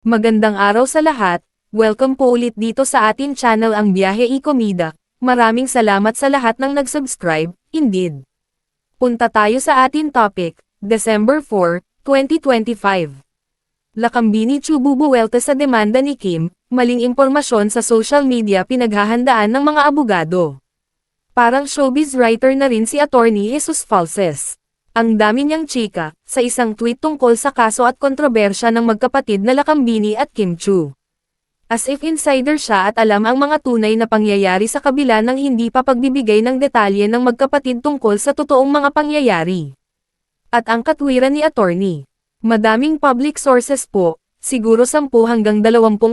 Magandang araw sa lahat, welcome po ulit dito sa atin channel ang Biyahe y Komida. Maraming salamat sa lahat ng nag-subscribe, indeed. Punta tayo sa atin topic, December 4, 2025. Lakambini Chu bubuwelta sa demanda ni Kim, maling impormasyon sa social media pinaghahandaan ng mga abogado. Parang showbiz writer na rin si Attorney Jesus Falses. Ang dami niyang chika, sa isang tweet tungkol sa kaso at kontrobersya ng magkapatid na Lakambini at Kim Chu. As if insider siya at alam ang mga tunay na pangyayari sa kabila ng hindi pa pagbibigay ng detalye ng magkapatid tungkol sa totoong mga pangyayari. At ang katwiran ni Attorney. Madaming public sources po, siguro 10 hanggang 20%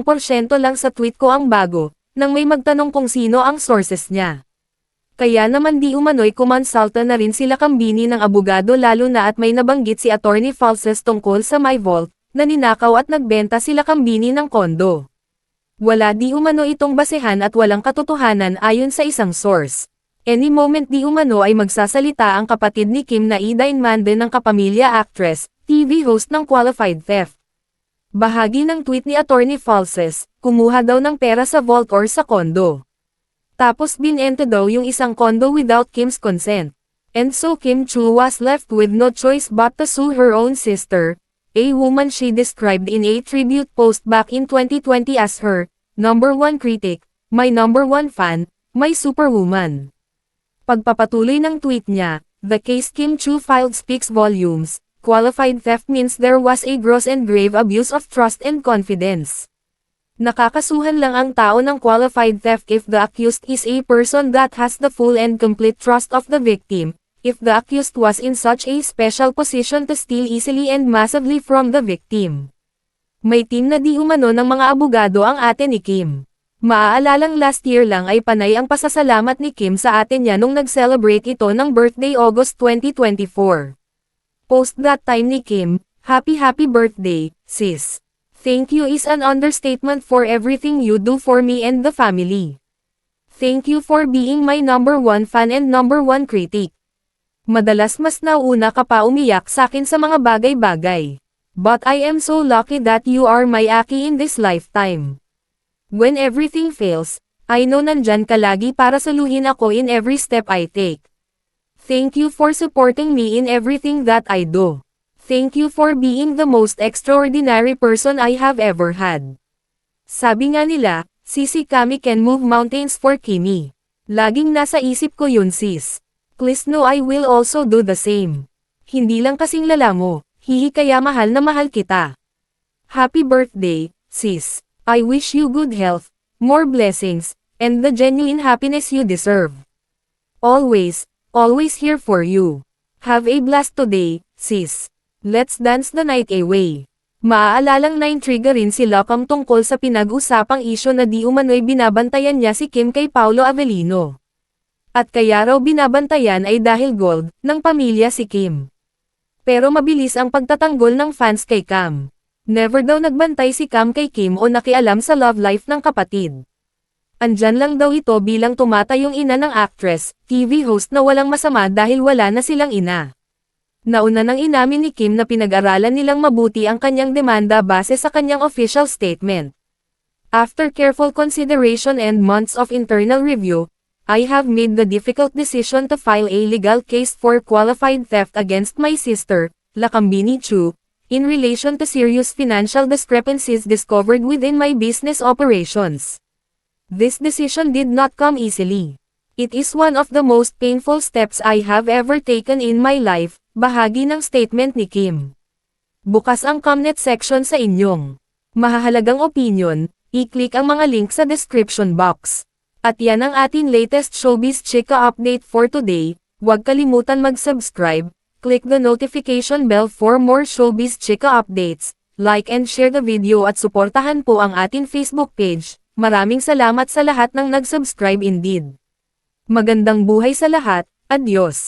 lang sa tweet ko ang bago, nang may magtanong kung sino ang sources niya. Kaya naman di umano'y kumonsulta na rin si Lakambini ng abogado lalo na at may nabanggit si Attorney Falses tungkol sa My Vault, na ninakaw at nagbenta si Lakambini ng kondo. Wala di umano itong basehan at walang katotohanan ayon sa isang source. Any moment di umano ay magsasalita ang kapatid ni Kim na Ida Inmande ng kapamilya actress, TV host ng Qualified Theft. Bahagi ng tweet ni Attorney Falses, kumuha daw ng pera sa vault or sa kondo. Tapos binenta daw yung isang kondo without Kim's consent. And so Kim Chu was left with no choice but to sue her own sister, a woman she described in a tribute post back in 2020 as her #1 critic, my #1 fan, my superwoman. Pagpapatuloy ng tweet niya, the case Kim Chu filed speaks volumes. Qualified theft means there was a gross and grave abuse of trust and confidence. Nakakasuhan lang ang tao ng qualified theft if the accused is a person that has the full and complete trust of the victim, if the accused was in such a special position to steal easily and massively from the victim. May team na di umano ng mga abogado ang ate ni Kim. Maaalalang last year lang ay panay ang pasasalamat ni Kim sa ate niya nung nag-celebrate ito ng birthday August 2024. Post that time ni Kim, happy birthday, sis. Thank you is an understatement for everything you do for me and the family. Thank you for being my #1 fan and #1 critic. Madalas mas nauna ka pa umiyak sa akin sa mga bagay-bagay. But I am so lucky that you are my Aki in this lifetime. When everything fails, I know nandyan ka lagi para saluhin ako in every step I take. Thank you for supporting me in everything that I do. Thank you for being the most extraordinary person I have ever had. Sabi nga nila, Sisi Kami can move mountains for Kimi. Laging nasa isip ko yun sis. Please know I will also do the same. Hindi lang kasing lala mo, hihi kaya mahal na mahal kita. Happy birthday, sis. I wish you good health, more blessings, and the genuine happiness you deserve. Always here for you. Have a blast today, sis. Let's dance the night away. Maaalalang na-intriga rin si Lakam tungkol sa pinag-usapang isyo na di umano'y binabantayan niya si Kim kay Paolo Avellino. At kaya raw binabantayan ay dahil gold ng pamilya si Kim. Pero mabilis ang pagtatanggol ng fans kay Cam. Never daw nagbantay si Cam kay Kim o nakialam sa love life ng kapatid. Andyan lang daw ito bilang tumatayong ina ng actress, TV host na walang masama dahil wala na silang ina. Nauna nang inamin ni Kim na pinag-aralan nilang mabuti ang kanyang demanda base sa kanyang official statement. After careful consideration and months of internal review, I have made the difficult decision to file a legal case for qualified theft against my sister, Lakambini Chu, in relation to serious financial discrepancies discovered within my business operations. This decision did not come easily. It is one of the most painful steps I have ever taken in my life, bahagi ng statement ni Kim. Bukas ang comment section sa inyong mahahalagang opinion, i-click ang mga link sa description box. At yan ang ating latest showbiz chika update for today. Huwag kalimutan mag-subscribe, click the notification bell for more showbiz chika updates, like and share the video at suportahan po ang ating Facebook page. Maraming salamat sa lahat ng nag-subscribe indeed. Magandang buhay sa lahat, adios!